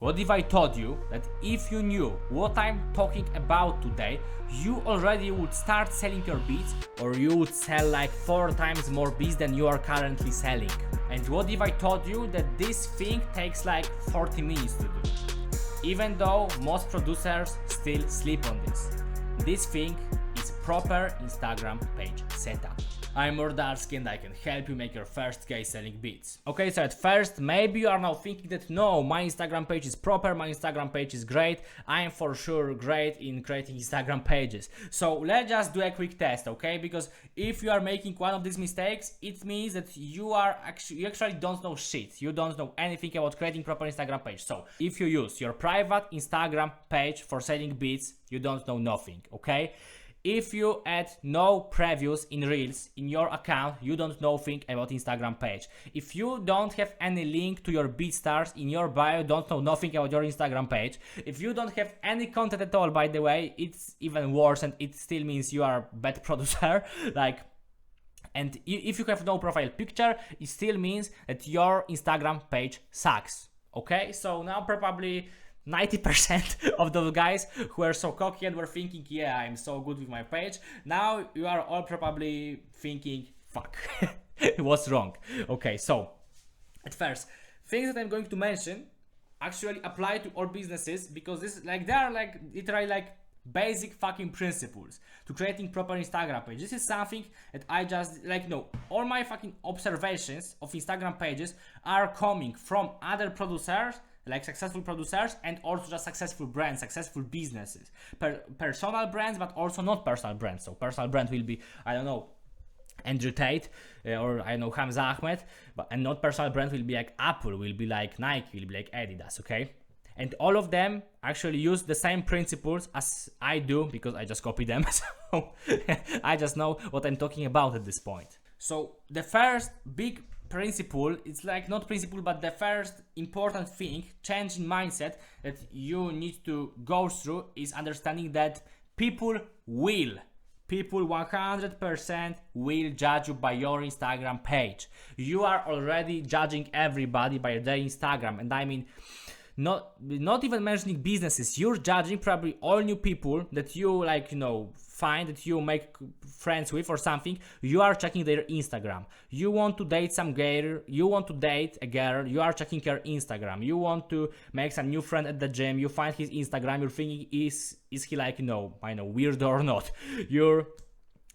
What if I told you that if you knew what I'm talking about today, you already would start selling your beats, or you would sell like 4 times more beats than you are currently selling? And what if I told you that this thing takes like 40 minutes to do? Even though most producers still sleep on this. This thing is proper Instagram page setup. I'm Mordarski and I can help you make your first K selling beats. Okay, so at first, maybe you are now thinking that no, my Instagram page is proper, my Instagram page is great, I am for sure great in creating Instagram pages. So let's just do a quick test, okay? Because if you are making one of these mistakes, it means that you actually don't know shit. You don't know anything about creating proper Instagram page. So if you use your private Instagram page for selling beats, you don't know nothing, okay? If you add no previews in Reels in your account, you don't know nothing about Instagram page. If you don't have any link to your BeatStars in your bio, don't know nothing about your Instagram page. If you don't have any content at all, by the way, it's even worse and it still means you are a bad producer. And if you have no profile picture, it still means that your Instagram page sucks. Okay, so now probably 90% of those guys who are so cocky and were thinking, yeah, I'm so good with my page, now you are all probably thinking, fuck, what's wrong? Okay, so at first, things that I'm going to mention actually apply to all businesses, because this they are like literally like basic fucking principles to creating proper Instagram page. This is something that I just all my fucking observations of Instagram pages are coming from other producers, like successful producers, and also just successful brands, successful businesses, personal brands, but also not personal brands. So personal brand will be, I don't know, Andrew Tate, or I know Hamza Ahmed, and not personal brand will be like Apple, will be like Nike, will be like Adidas, okay? And all of them actually use the same principles as I do, because I just copy them. So I just know what I'm talking about at this point. So the first big principle, it's like not principle, but the first important thing, change in mindset that you need to go through, is understanding that people 100% will judge you by your Instagram page. You are already judging everybody by their Instagram, and I mean, not even mentioning businesses, you're judging probably all new people that you find, that you make friends with or something. You are checking their Instagram. You want to date some girl, you want to date a girl, you are checking her Instagram. You want to make some new friend at the gym, you find his Instagram, you're thinking, is he weird or not? You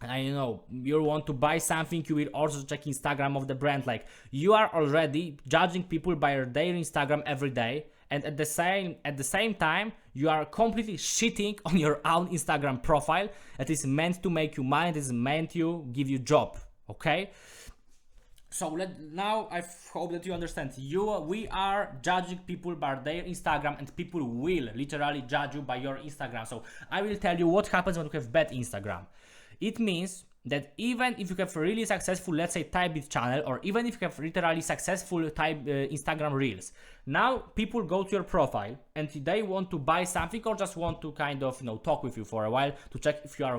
want to buy something, you will also check Instagram of the brand. Like, you are already judging people by their Instagram every day, and at the same time you are completely shitting on your own Instagram profile that is meant to make you money, that is meant to give you job, okay? So now I hope that you understand. We are judging people by their Instagram, and people will literally judge you by your Instagram. So I will tell you what happens when you have bad Instagram. It means that even if you have a really successful, let's say, Typebeat channel, or even if you have literally successful Instagram Reels, now people go to your profile and they want to buy something, or just want to talk with you for a while to check if you are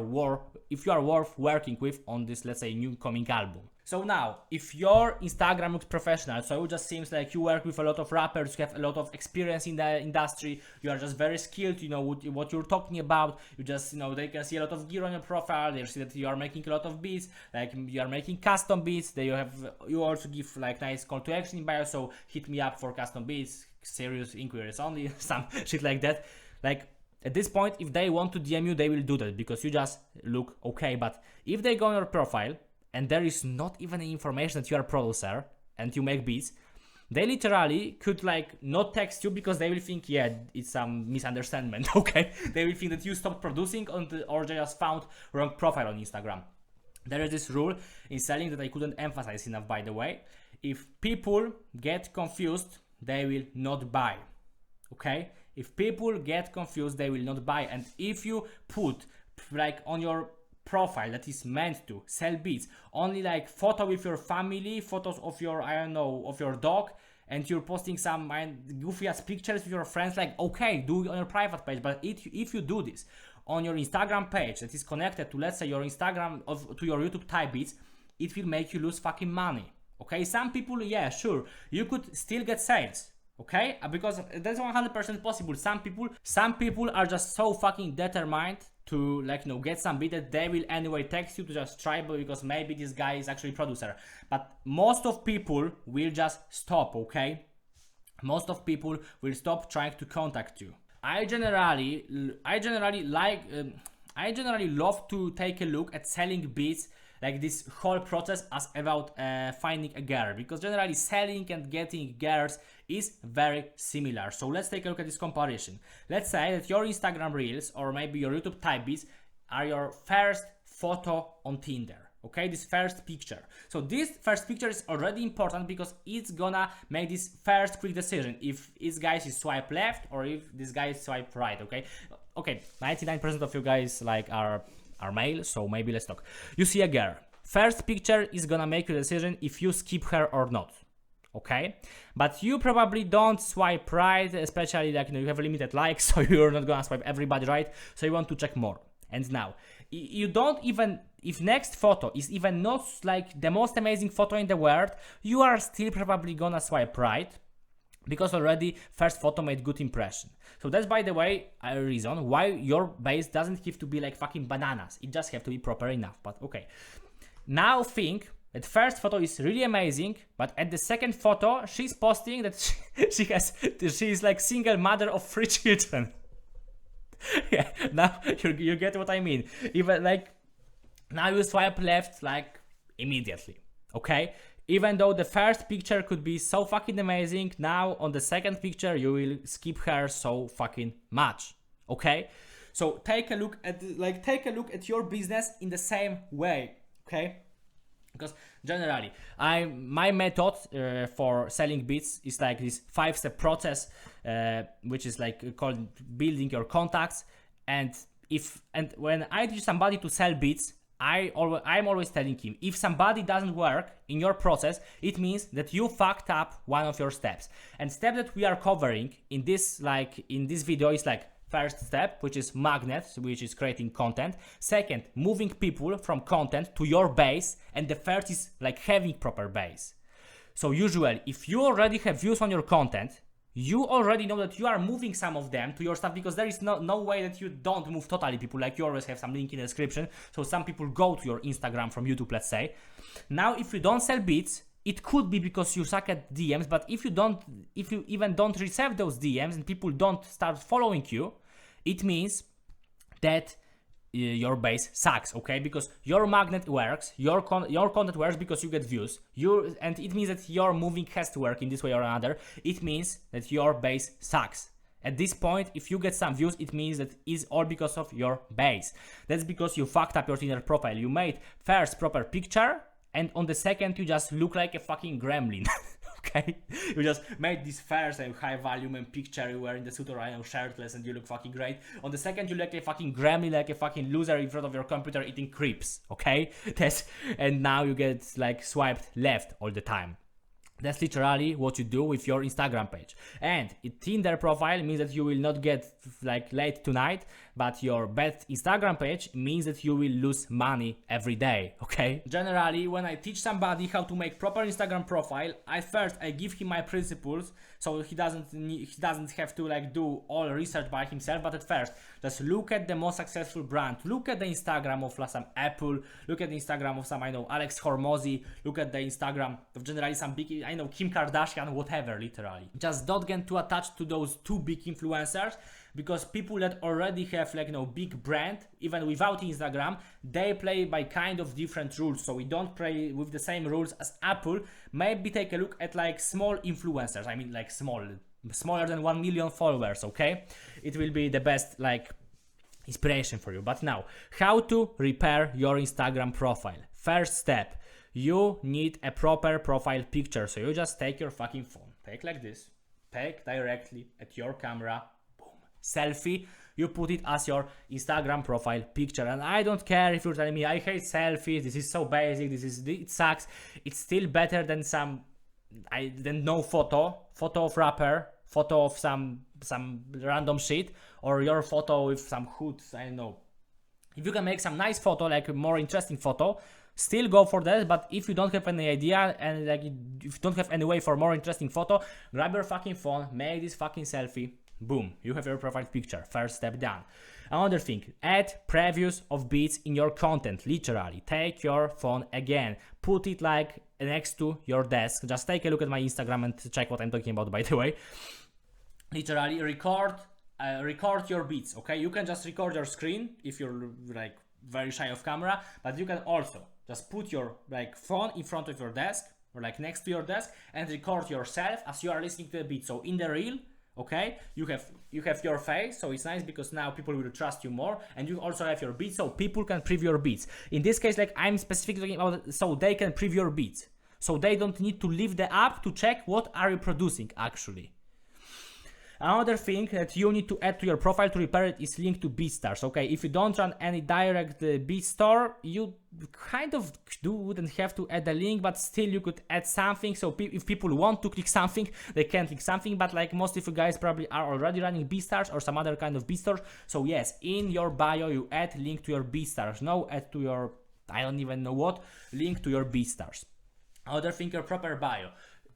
worth working with on this, let's say, new coming album. So now, if your Instagram looks professional, so it just seems like you work with a lot of rappers, you have a lot of experience in the industry, you are just very skilled, you know what you're talking about, you just, they can see a lot of gear on your profile, they see that you are making a lot of beats, like you are making custom beats, you also give like nice call to action in bio, so hit me up for custom beats, serious inquiries only, some shit like that. Like, at this point, if they want to DM you, they will do that, because you just look okay. But if they go on your profile, and there is not even any information that you are a producer and you make beats, they literally could not text you, because they will think, yeah, it's some misunderstanding, okay? They will think that you stopped producing or they just found wrong profile on Instagram. There is this rule in selling that I couldn't emphasize enough, by the way. If people get confused, they will not buy, okay? If people get confused, they will not buy. And if you put on your profile that is meant to sell beats only photo with your family, photos of your of your dog, and you're posting some goofy ass pictures with your friends, okay, do it on your private page. But if you do this on your Instagram page that is connected to, let's say, your Instagram to your YouTube Typebeats, it will make you lose fucking money, okay? Some people, yeah, sure, you could still get sales, Okay, because that's 100% possible. Some people are just so fucking determined to get some beat that they will anyway text you to just try because maybe this guy is actually producer. But most of people will just stop. Okay, most of people will stop trying to contact you. I generally love to take a look at selling beats, like this whole process as about finding a girl, because generally selling and getting girls is very similar. So let's take a look at this comparison. Let's say that your Instagram reels or maybe your YouTube type beats are your first photo on Tinder. Okay, this first picture. So this first picture is already important because it's gonna make this first quick decision if this guy is swipe left or if this guy is swipe right. Okay, 99% of you guys are male, so maybe let's talk. You see a girl. First picture is gonna make your decision if you skip her or not. Okay, but you probably don't swipe right, especially you have limited likes, so you're not gonna swipe everybody right. So you want to check more. And now you don't even, if next photo is even not like the most amazing photo in the world, you are still probably gonna swipe right because already first photo made good impression. So that's, by the way, a reason why your base doesn't have to be like fucking bananas. It just have to be proper enough. But okay, now think that first photo is really amazing, but at the second photo she's posting that she is like single mother of 3 children. Yeah, now you get what I mean. Even now you swipe left immediately. Okay, even though the first picture could be so fucking amazing, now on the second picture you will skip her so fucking much. Okay, so take a look at your business in the same way. Okay, because generally my method for selling beats is like this 5-step process, which is called building your contacts. And when I teach somebody to sell beats, I'm always telling him, if somebody doesn't work in your process, it means that you fucked up one of your steps. And step that we are covering in this video is first step, which is magnets, which is creating content. Second, moving people from content to your base. And the third is having proper base. So usually, if you already have views on your content, you already know that you are moving some of them to your stuff, because there is no way that you don't move totally people. You always have some link in the description. So some people go to your Instagram from YouTube, let's say. Now, if you don't sell beats, it could be because you suck at DMs, but if you even don't receive those DMs and people don't start following you, it means that your base sucks, okay? Because your magnet works, your content works because you get views, and it means that your moving has to work in this way or another. It means that your base sucks. At this point, if you get some views, it means that it's all because of your base. That's because you fucked up your Tinder profile. You made first proper picture, and on the second you just look like a fucking gremlin. Okay, you just made this first high volume and picture, you were in the suit or shirtless and you look fucking great. On the second you look like a fucking gremlin, like a fucking loser in front of your computer eating crepes. Okay, and now you get swiped left all the time. That's literally what you do with your Instagram page. And a Tinder profile means that you will not get late tonight, but your bad Instagram page means that you will lose money every day, okay? Generally, when I teach somebody how to make proper Instagram profile, I give him my principles, so he doesn't have to do all research by himself. But at first, just look at the most successful brand. Look at the Instagram of some Apple. Look at the Instagram of some, Alex Hormozy. Look at the Instagram of generally some big, Kim Kardashian, whatever, literally. Just don't get too attached to those two big influencers, because people that already have big brand, even without Instagram, they play by kind of different rules. So we don't play with the same rules as Apple. Maybe take a look at small influencers. I mean smaller than 1 million followers, okay? It will be the best inspiration for you. But now, how to repair your Instagram profile? First step, you need a proper profile picture. So you just take your fucking phone, take like this, take directly at your camera, selfie, you put it as your Instagram profile picture. And I don't care if you're telling me I hate selfies, this is so basic, it sucks. It's still better than no photo of rapper, photo of some random shit, or your photo with some hood. I don't know. If you can make some nice photo, a more interesting photo, still go for that. But if you don't have any idea and like if you don't have any way for more interesting photo, grab your fucking phone, make this fucking selfie, boom, you have your profile picture. First step done. Another thing, add previews of beats in your content. Literally, take your phone again, put it like next to your desk. Just take a look at my Instagram and check what I'm talking about, by the way. Literally, record your beats, okay? You can just record your screen if you're like very shy of camera, but you can also just put your like phone in front of your desk or like next to your desk and record yourself as you are listening to the beat. So in the reel, okay, you have your face, so it's nice because now people will trust you more, and you also have your beats, so people can preview your beats. In this case, like I'm specifically talking about, so they can preview your beats, so they don't need to leave the app to check what are you producing actually. Another thing that you need to add to your profile to repair it is link to BeatStars. Okay, if you don't run any direct Beat Store, you kind of wouldn't have to add a link, but still you could add something. So if people want to click something, they can click something. But like most of you guys probably are already running BeatStars or some other kind of Beat Store. So yes, in your bio you add link to your BeatStars. No, add to your, I don't even know what, link to your BeatStars. Another thing, your proper bio.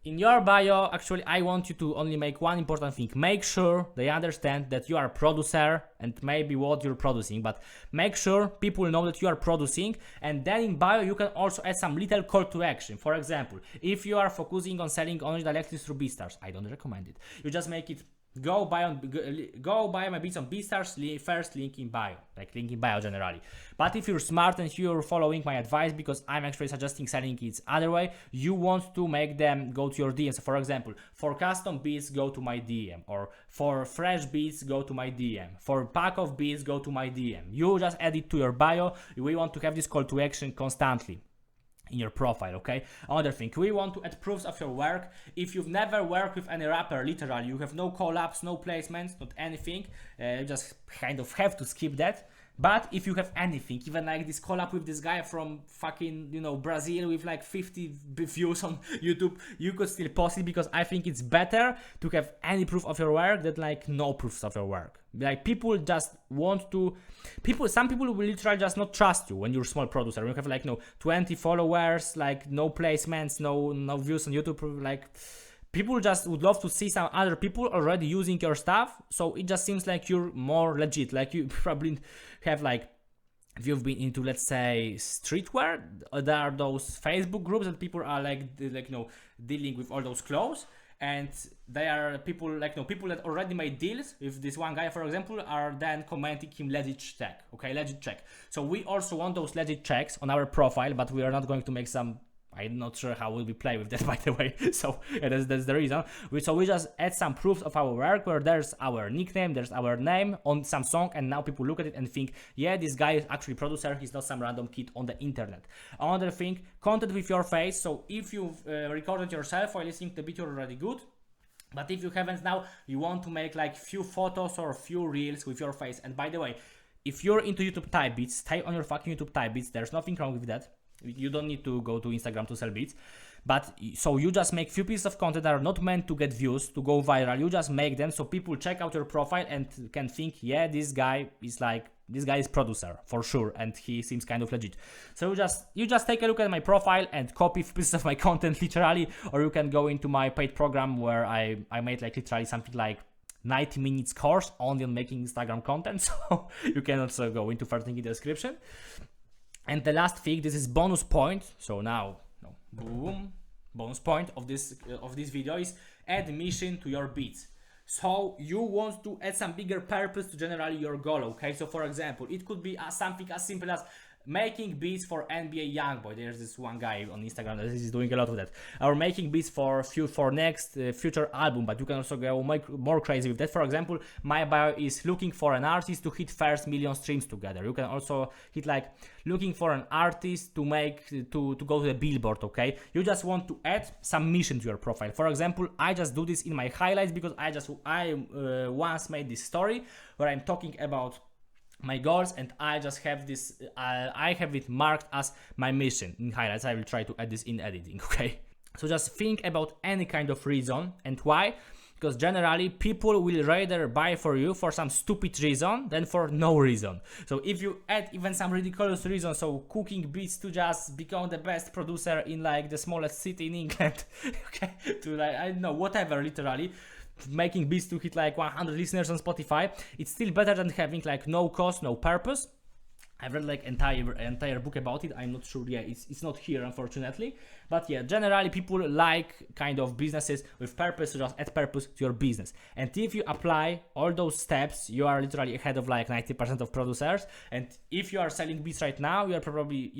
In your bio, actually, I want you to only make one important thing. Make sure they understand that you are a producer and maybe what you're producing, but make sure people know that you are producing. And then in bio, you can also add some little call to action. For example, if you are focusing on selling only directly through BeatStars, I don't recommend it. You just make it go buy my beats on BeatStars, first link in bio, like link in bio generally. But if you're smart and you're following my advice, because I'm actually suggesting selling it other way, you want to make them go to your DM. So for example, for custom beats, go to my DM, or for fresh beats, go to my DM, for pack of beats, go to my DM. You just add it to your bio. We want to have this call to action constantly in your profile, okay? Another thing, we want to add proofs of your work. If you've never worked with any rapper, literally, you have no collabs, no placements, not anything, you just kind of have to skip that. But if you have anything, even like this collab with this guy from fucking, you know, Brazil with like 50 views on YouTube, you could still post it, because I think it's better to have any proof of your work than like no proofs of your work. Like people just want to, some people will literally just not trust you when you're a small producer. You have like 20 followers, like no placements, no views on YouTube, like people just would love to see some other people already using your stuff. So it just seems like you're more legit. Like you probably have like, if you've been into, let's say, streetwear, there are those Facebook groups that people are dealing with all those clothes. And they are people people that already made deals with this one guy, for example, are then commenting him legit check. Okay, legit check. So we also want those legit checks on our profile, but we are not going to make some, I'm not sure how we'll be playing with that, by the way. So yeah, that's the reason. So we just add some proofs of our work where there's our nickname, there's our name on some song, and now people look at it and think, yeah, this guy is actually producer, he's not some random kid on the internet. Another thing, content with your face. So if you've recorded yourself while listening to the beat, you're already good. But if you haven't now, you want to make like few photos or few reels with your face. And by the way, if you're into YouTube type beats, stay on your fucking YouTube type beats. There's nothing wrong with that. You don't need to go to Instagram to sell beats. But so you just make few pieces of content that are not meant to get views, to go viral. You just make them so people check out your profile and can think, yeah, this guy is producer for sure, and he seems kind of legit. So you just take a look at my profile and copy pieces of my content literally, or you can go into my paid program where I made like literally something like 90 minutes course only on making Instagram content. So you can also go into further in the description. And the last thing, this is bonus point. So now, boom, bonus point of this video is add mission to your beats. So you want to add some bigger purpose to generally your goal, okay? So for example, it could be something as simple as making beats for NBA Youngboy. There's this one guy on Instagram that is doing a lot of that. Or making beats for next future album, but you can also go more crazy with that. For example, my bio is looking for an artist to hit first million streams together. You can also hit like looking for an artist to go to the Billboard, okay? You just want to add some mission to your profile. For example, I just do this in my highlights because I once made this story where I'm talking about my goals, and I just have this, I have it marked as my mission in highlights. I will try to add this in editing, okay? So just think about any kind of reason and why because generally people will rather buy for you for some stupid reason than for no reason. So if you add even some ridiculous reason, so cooking beats to just become the best producer in like the smallest city in England, okay, to like, I don't know, whatever, literally making beats to hit like 100 listeners on Spotify, it's still better than having like no cost, no purpose. I've read like entire book about it. I'm not sure. Yeah, it's not here unfortunately. But yeah, generally people like kind of businesses with purpose, just add purpose to your business. And if you apply all those steps, you are literally ahead of like 90% of producers. And if you are selling beats right now, you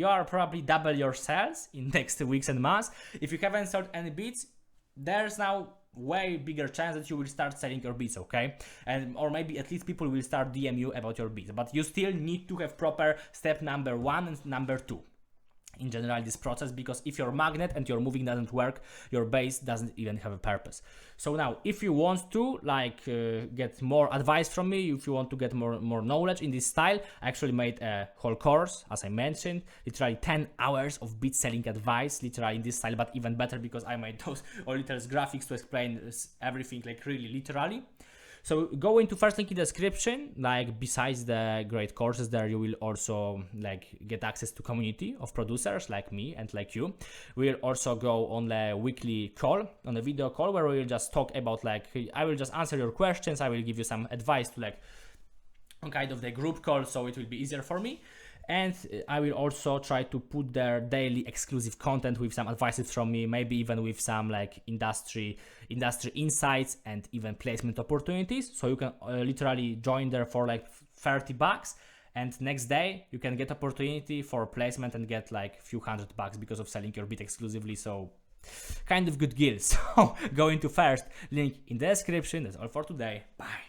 are probably double your sales in next weeks and months. If you haven't sold any beats, there's now way bigger chance that you will start selling your beats, okay? And or maybe at least people will start DM you about your beats, but you still need to have proper step number 1 and number 2 in general this process, because if your magnet and your moving doesn't work, your base doesn't even have a purpose. So now if you want to like get more advice from me, if you want to get more knowledge in this style, I actually made a whole course, as I mentioned, literally 10 hours of beat selling advice, literally in this style, but even better because I made those all literals graphics to explain everything like really literally. So go into first link in the description. Like besides the great courses there, you will also like get access to community of producers like me and like you. We'll also go on a weekly call, on a video call, where we'll just talk about like, I will just answer your questions. I will give you some advice to like on kind of the group call, so it will be easier for me. And I will also try to put their daily exclusive content with some advices from me, maybe even with some like industry insights and even placement opportunities. So you can literally join there for like $30, and next day you can get opportunity for placement and get like a few $100 because of selling your beat exclusively. So kind of good deal. So go into first link in the description. That's all for today. Bye.